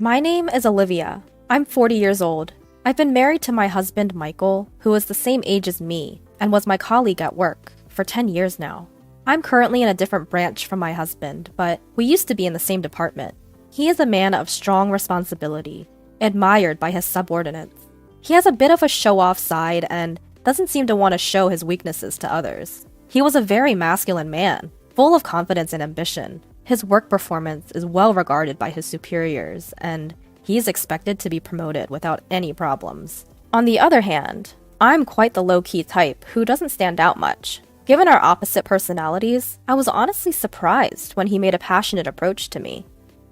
My name is Olivia. I'm 40 years old. I've been married to my husband, Michael, who is the same age as me and was my colleague at work for 10 years now. I'm currently in a different branch from my husband, but we used to be in the same department. He is a man of strong responsibility, admired by his subordinates. He has a bit of a show-off side and doesn't seem to want to show his weaknesses to others. He was a very masculine man, full of confidence and ambition. His work performance is well regarded by his superiors, and he is expected to be promoted without any problems. On the other hand, I'm quite the low-key type who doesn't stand out much. Given our opposite personalities, I was honestly surprised when he made a passionate approach to me.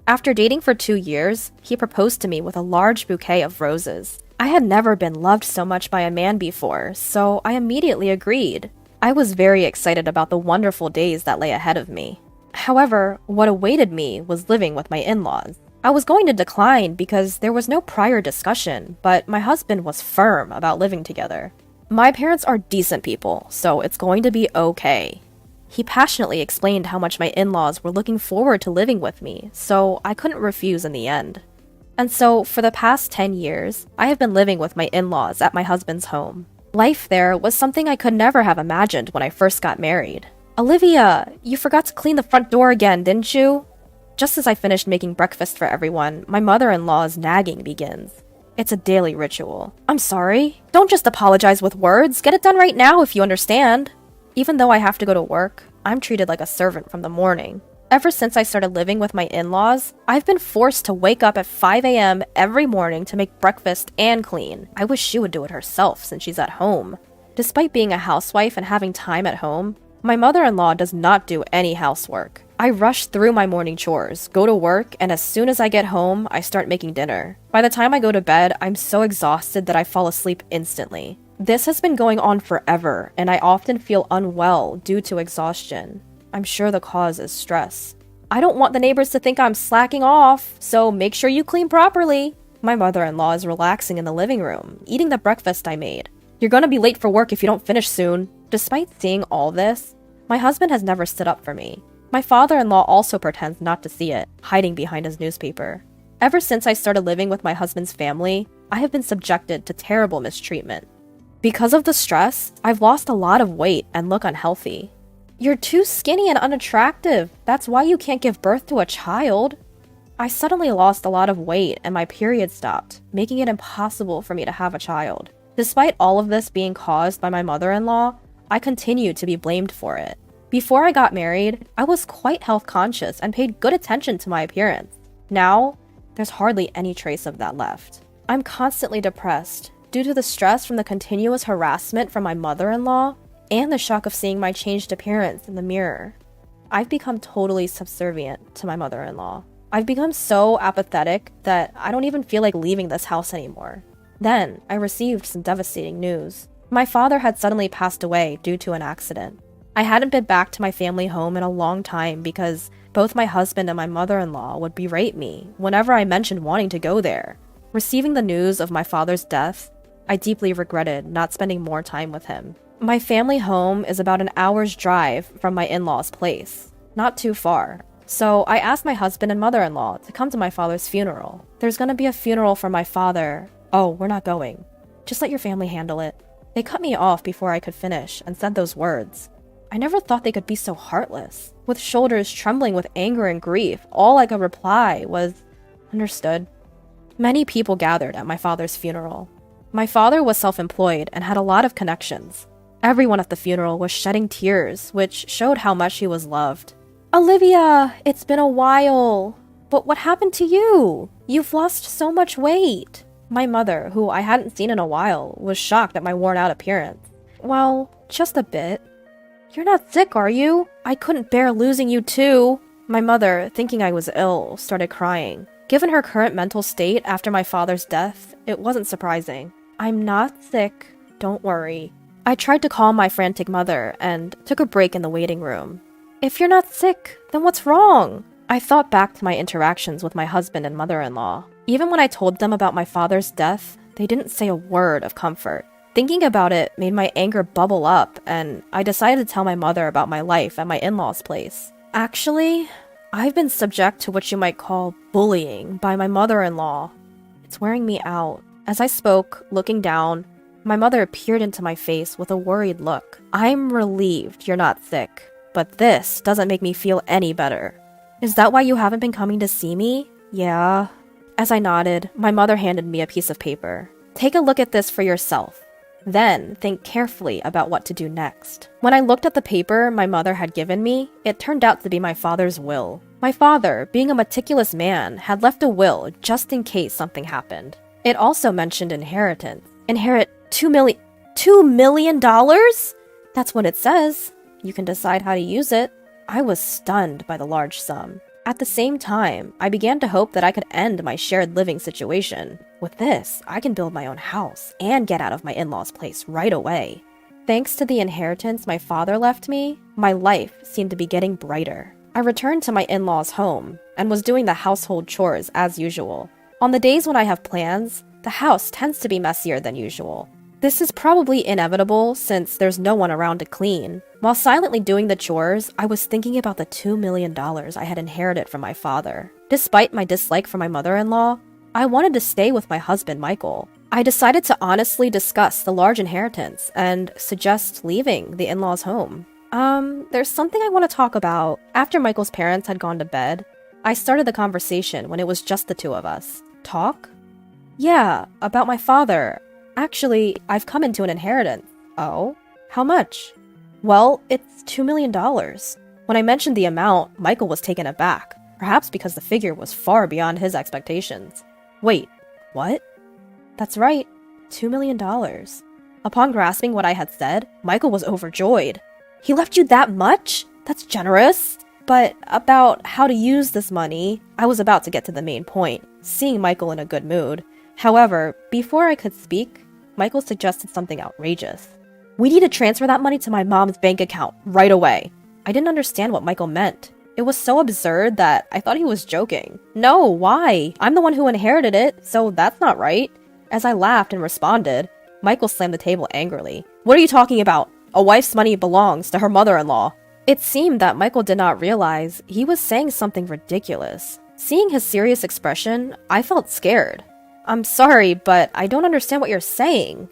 After dating for 2 years, he proposed to me with a large bouquet of roses. I had never been loved so much by a man before, so I immediately agreed. I was very excited about the wonderful days that lay ahead of me. However, what awaited me was living with my in-laws. I was going to decline because there was no prior discussion, but my husband was firm about living together. My parents are decent people, so it's going to be okay. He passionately explained how much my in-laws were looking forward to living with me, so I couldn't refuse in the end. And so, for the past 10 years, I have been living with my in-laws at my husband's home. Life there was something I could never have imagined when I first got married. Olivia, you forgot to clean the front door again, didn't you? Just as I finished making breakfast for everyone, my mother-in-law's nagging begins. It's a daily ritual. I'm sorry. Don't just apologize with words. Get it done right now if you understand. Even though I have to go to work, I'm treated like a servant from the morning. Ever since I started living with my in-laws, I've been forced to wake up at 5 a.m. every morning to make breakfast and clean. I wish she would do it herself since she's at home. Despite being a housewife and having time at home, my mother-in-law does not do any housework. I rush through my morning chores, go to work, and as soon as I get home, I start making dinner. By the time I go to bed, I'm so exhausted that I fall asleep instantly. This has been going on forever, and I often feel unwell due to exhaustion. I'm sure the cause is stress. I don't want the neighbors to think I'm slacking off, so make sure you clean properly. My mother-in-law is relaxing in the living room, eating the breakfast I made. You're gonna be late for work if you don't finish soon. Despite seeing all this, my husband has never stood up for me. My father-in-law also pretends not to see it, hiding behind his newspaper. Ever since I started living with my husband's family, I have been subjected to terrible mistreatment. Because of the stress, I've lost a lot of weight and look unhealthy. You're too skinny and unattractive. That's why you can't give birth to a child. I suddenly lost a lot of weight and my period stopped, making it impossible for me to have a child. Despite all of this being caused by my mother-in-law, I continue to be blamed for it. Before I got married, I was quite health conscious and paid good attention to my appearance. Now, there's hardly any trace of that left. I'm constantly depressed due to the stress from the continuous harassment from my mother-in-law and the shock of seeing my changed appearance in the mirror. I've become totally subservient to my mother-in-law. I've become so apathetic that I don't even feel like leaving this house anymore. Then, I received some devastating news. My father had suddenly passed away due to an accident. I hadn't been back to my family home in a long time because both my husband and my mother-in-law would berate me whenever I mentioned wanting to go there. Receiving the news of my father's death, I deeply regretted not spending more time with him. My family home is about an hour's drive from my in-laws' place, not too far. So I asked my husband and mother-in-law to come to my father's funeral. There's gonna be a funeral for my father. Oh, we're not going. Just let your family handle it. They cut me off before I could finish and said those words. I never thought they could be so heartless. With shoulders trembling with anger and grief, all I could reply was, "Understood." Many people gathered at my father's funeral. My father was self-employed and had a lot of connections. Everyone at the funeral was shedding tears, which showed how much he was loved. "Olivia, it's been a while. But what happened to you? You've lost so much weight." My mother, who I hadn't seen in a while, was shocked at my worn-out appearance. "Well, just a bit." "You're not sick, are you? I couldn't bear losing you too." My mother, thinking I was ill, started crying. Given her current mental state after my father's death, it wasn't surprising. "I'm not sick. Don't worry." I tried to calm my frantic mother and took a break in the waiting room. "If you're not sick, then what's wrong?" I thought back to my interactions with my husband and mother-in-law. Even when I told them about my father's death, they didn't say a word of comfort. Thinking about it made my anger bubble up, and I decided to tell my mother about my life at my in-laws' place. "Actually, I've been subject to what you might call bullying by my mother-in-law. It's wearing me out. As I spoke, looking down, my mother peered into my face with a worried look. I'm relieved you're not sick, but this doesn't make me feel any better. Is that why you haven't been coming to see me? Yeah. As I nodded, my mother handed me a piece of paper. Take a look at this for yourself. Then think carefully about what to do next. When I looked at the paper my mother had given me, it turned out to be my father's will. My father, being a meticulous man, had left a will just in case something happened. It also mentioned inheritance. Inherit $2 million? That's what it says. You can decide how to use it. I was stunned by the large sum. At the same time, I began to hope that I could end my shared living situation. With this, I can build my own house and get out of my in-laws' place right away. Thanks to the inheritance my father left me, my life seemed to be getting brighter. I returned to my in-laws' home and was doing the household chores as usual. On the days when I have plans, the house tends to be messier than usual. This is probably inevitable since there's no one around to clean. While silently doing the chores, I was thinking about the $2 million I had inherited from my father. Despite my dislike for my mother-in-law, I wanted to stay with my husband, Michael. I decided to honestly discuss the large inheritance and suggest leaving the in-laws' home. There's something I want to talk about. After Michael's parents had gone to bed, I started the conversation when it was just the two of us. Talk? Yeah, about my father. Actually, I've come into an inheritance. Oh? How much? Well, it's $2 million. When I mentioned the amount, Michael was taken aback, perhaps because the figure was far beyond his expectations. Wait, what? That's right, $2 million. Upon grasping what I had said, Michael was overjoyed. He left you that much? That's generous. But about how to use this money, I was about to get to the main point, seeing Michael in a good mood. However, before I could speak, Michael suggested something outrageous. We need to transfer that money to my mom's bank account right away. I didn't understand what Michael meant. It was so absurd that I thought he was joking. No, why? I'm the one who inherited it, so that's not right. As I laughed and responded, Michael slammed the table angrily. What are you talking about? A wife's money belongs to her mother-in-law. It seemed that Michael did not realize he was saying something ridiculous. Seeing his serious expression, I felt scared. I'm sorry, but I don't understand what you're saying.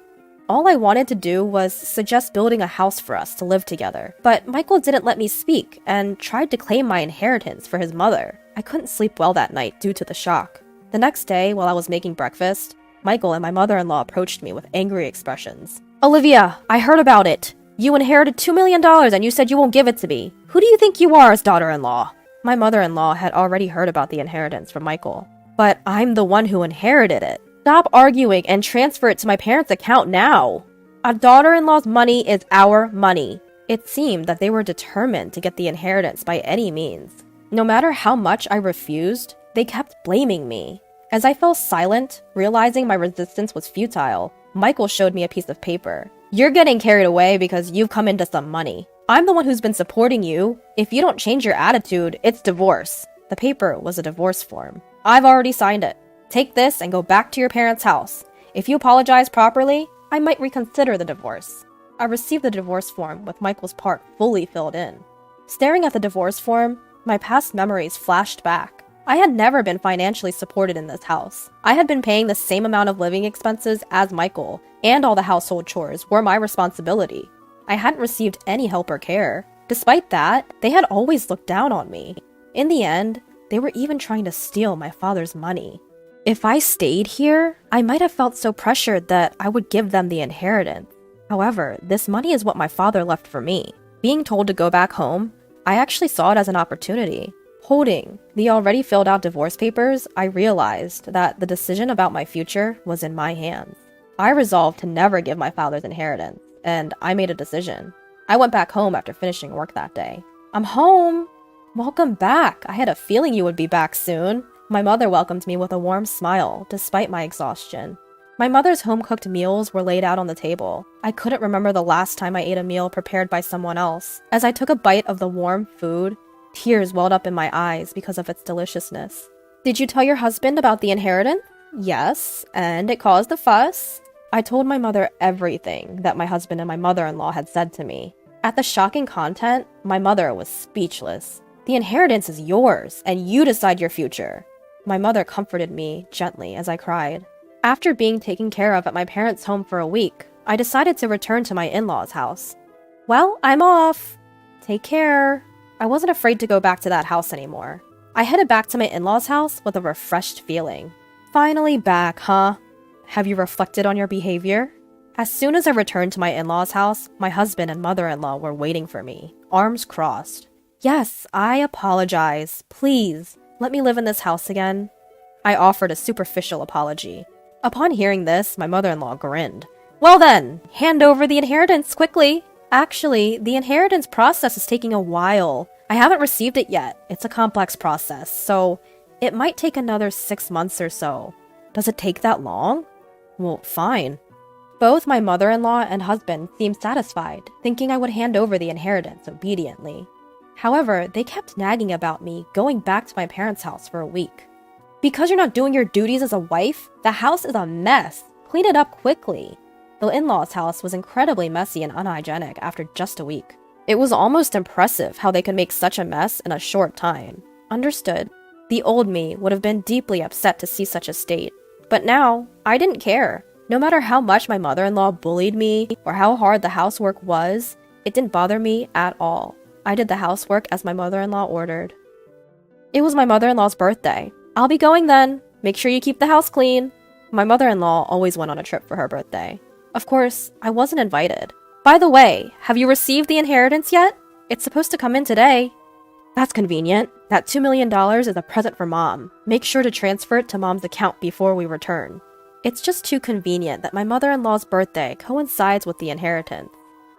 All I wanted to do was suggest building a house for us to live together. But Michael didn't let me speak and tried to claim my inheritance for his mother. I couldn't sleep well that night due to the shock. The next day, while I was making breakfast, Michael and my mother-in-law approached me with angry expressions. Olivia, I heard about it. You inherited $2 million and you said you won't give it to me. Who do you think you are as daughter-in-law? My mother-in-law had already heard about the inheritance from Michael. But I'm the one who inherited it. Stop arguing and transfer it to my parents' account now. A daughter-in-law's money is our money. It seemed that they were determined to get the inheritance by any means. No matter how much I refused, they kept blaming me. As I fell silent, realizing my resistance was futile, Michael showed me a piece of paper. You're getting carried away because you've come into some money. I'm the one who's been supporting you. If you don't change your attitude, it's divorce. The paper was a divorce form. I've already signed it. Take this and go back to your parents' house. If you apologize properly, I might reconsider the divorce. I received the divorce form with Michael's part fully filled in. Staring at the divorce form, my past memories flashed back. I had never been financially supported in this house. I had been paying the same amount of living expenses as Michael, and all the household chores were my responsibility. I hadn't received any help or care. Despite that, they had always looked down on me. In the end, they were even trying to steal my father's money. If I stayed here, I might have felt so pressured that I would give them the inheritance. However, this money is what my father left for me. Being told to go back home, I actually saw it as an opportunity. Holding the already filled out divorce papers, I realized that the decision about my future was in my hands. I resolved to never give my father's inheritance, and I made a decision. I went back home after finishing work that day. I'm home! Welcome back. I had a feeling you would be back soon. My mother welcomed me with a warm smile, despite my exhaustion. My mother's home-cooked meals were laid out on the table. I couldn't remember the last time I ate a meal prepared by someone else. As I took a bite of the warm food, tears welled up in my eyes because of its deliciousness. Did you tell your husband about the inheritance? Yes, and it caused a fuss. I told my mother everything that my husband and my mother-in-law had said to me. At the shocking content, my mother was speechless. The inheritance is yours, and you decide your future. My mother comforted me gently as I cried. After being taken care of at my parents' home for a week, I decided to return to my in-laws' house. Well, I'm off. Take care. I wasn't afraid to go back to that house anymore. I headed back to my in-laws' house with a refreshed feeling. Finally back, huh? Have you reflected on your behavior? As soon as I returned to my in-laws' house, my husband and mother-in-law were waiting for me, arms crossed. Yes, I apologize. Please, let me live in this house again. I offered a superficial apology. Upon hearing this, my mother-in-law grinned. Well then, hand over the inheritance quickly. Actually, the inheritance process is taking a while. I haven't received it yet. It's a complex process, so it might take another 6 months or so. Does it take that long? Well, fine. Both my mother-in-law and husband seemed satisfied, thinking I would hand over the inheritance obediently. However, they kept nagging about me going back to my parents' house for a week. Because you're not doing your duties as a wife, the house is a mess. Clean it up quickly. The in-laws' house was incredibly messy and unhygienic after just a week. It was almost impressive how they could make such a mess in a short time. Understood. The old me would have been deeply upset to see such a state. But now, I didn't care. No matter how much my mother-in-law bullied me or how hard the housework was, it didn't bother me at all. I did the housework as my mother-in-law ordered. It was my mother-in-law's birthday. I'll be going then. Make sure you keep the house clean. My mother-in-law always went on a trip for her birthday. Of course, I wasn't invited. By the way, have you received the inheritance yet? It's supposed to come in today. That's convenient. That $2 million is a present for Mom. Make sure to transfer it to Mom's account before we return. It's just too convenient that my mother-in-law's birthday coincides with the inheritance.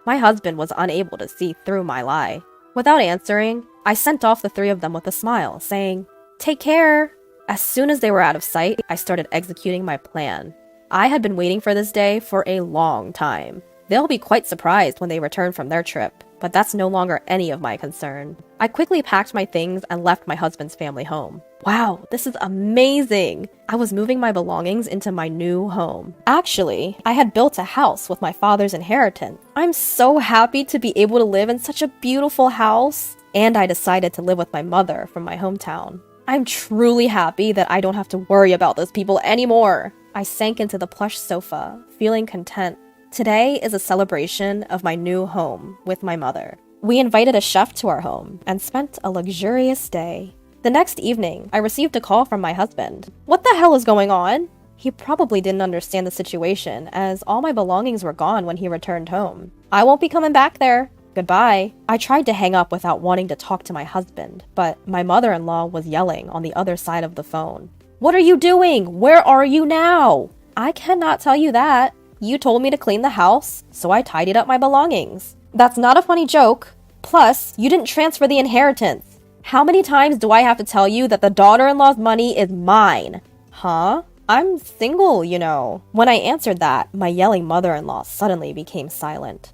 My husband was unable to see through my lie. Without answering, I sent off the three of them with a smile, saying, "Take care." As soon as they were out of sight, I started executing my plan. I had been waiting for this day for a long time. They'll be quite surprised when they return from their trip, but that's no longer any of my concern. I quickly packed my things and left my husband's family home. Wow, this is amazing! I was moving my belongings into my new home. Actually, I had built a house with my father's inheritance. I'm so happy to be able to live in such a beautiful house. And I decided to live with my mother from my hometown. I'm truly happy that I don't have to worry about those people anymore. I sank into the plush sofa, feeling content. Today is a celebration of my new home with my mother. We invited a chef to our home and spent a luxurious day. The next evening, I received a call from my husband. What the hell is going on? He probably didn't understand the situation, as all my belongings were gone when he returned home. I won't be coming back there. Goodbye. I tried to hang up without wanting to talk to my husband, but my mother-in-law was yelling on the other side of the phone. What are you doing? Where are you now? I cannot tell you that. You told me to clean the house, so I tidied up my belongings. That's not a funny joke. Plus, you didn't transfer the inheritance. How many times do I have to tell you that the daughter-in-law's money is mine? Huh? I'm single, you know. When I answered that, my yelling mother-in-law suddenly became silent.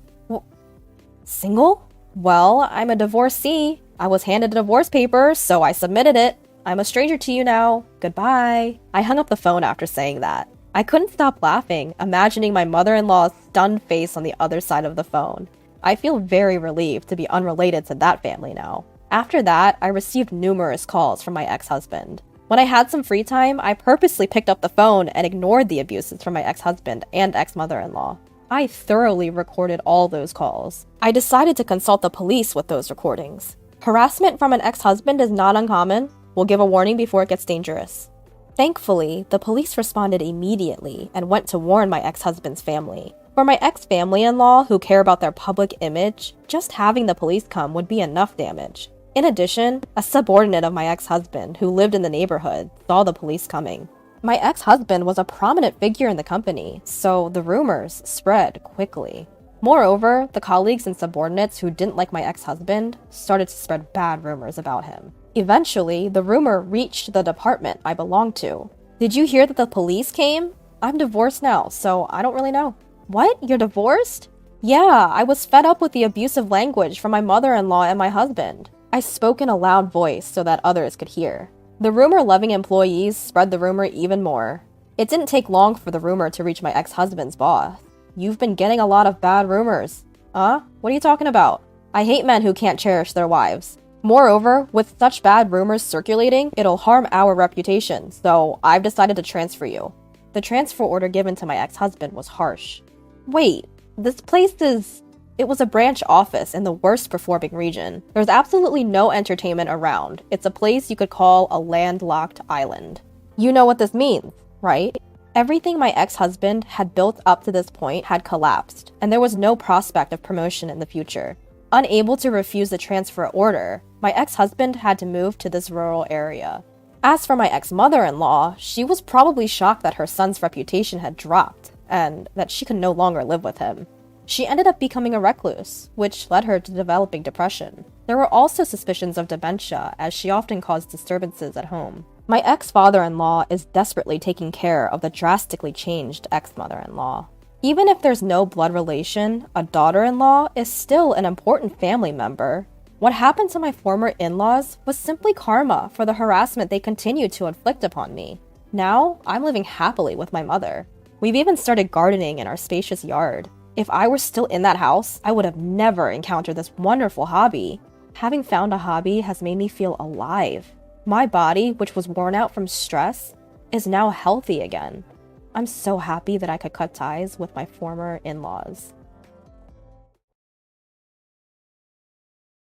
Single? Well, I'm a divorcee. I was handed a divorce paper, so I submitted it. I'm a stranger to you now. Goodbye. I hung up the phone after saying that. I couldn't stop laughing, imagining my mother-in-law's stunned face on the other side of the phone. I feel very relieved to be unrelated to that family now. After that, I received numerous calls from my ex-husband. When I had some free time, I purposely picked up the phone and ignored the abuses from my ex-husband and ex-mother-in-law. I thoroughly recorded all those calls. I decided to consult the police with those recordings. Harassment from an ex-husband is not uncommon. We'll give a warning before it gets dangerous. Thankfully, the police responded immediately and went to warn my ex-husband's family. For my ex-family-in-law who care about their public image, just having the police come would be enough damage. In addition, a subordinate of my ex-husband who lived in the neighborhood saw the police coming. My ex-husband was a prominent figure in the company, so the rumors spread quickly. Moreover, the colleagues and subordinates who didn't like my ex-husband started to spread bad rumors about him. Eventually, the rumor reached the department I belonged to. Did you hear that the police came? I'm divorced now, so I don't really know. What? You're divorced? Yeah, I was fed up with the abusive language from my mother-in-law and my husband. I spoke in a loud voice so that others could hear. The rumor-loving employees spread the rumor even more. It didn't take long for the rumor to reach my ex-husband's boss. You've been getting a lot of bad rumors. Huh? What are you talking about? I hate men who can't cherish their wives. Moreover, with such bad rumors circulating, it'll harm our reputation, so I've decided to transfer you. The transfer order given to my ex-husband was harsh. Wait, this place is... It was a branch office in the worst performing region. There's absolutely no entertainment around. It's a place you could call a landlocked island. You know what this means, right? Everything my ex-husband had built up to this point had collapsed, and there was no prospect of promotion in the future. Unable to refuse the transfer order, my ex-husband had to move to this rural area. As for my ex-mother-in-law, she was probably shocked that her son's reputation had dropped, and that she could no longer live with him. She ended up becoming a recluse, which led her to developing depression. There were also suspicions of dementia, as she often caused disturbances at home. My ex-father-in-law is desperately taking care of the drastically changed ex-mother-in-law. Even if there's no blood relation, a daughter-in-law is still an important family member. What happened to my former in-laws was simply karma for the harassment they continued to inflict upon me. Now, I'm living happily with my mother. We've even started gardening in our spacious yard. If I were still in that house, I would have never encountered this wonderful hobby. Having found a hobby has made me feel alive. My body, which was worn out from stress, is now healthy again. I'm so happy that I could cut ties with my former in-laws.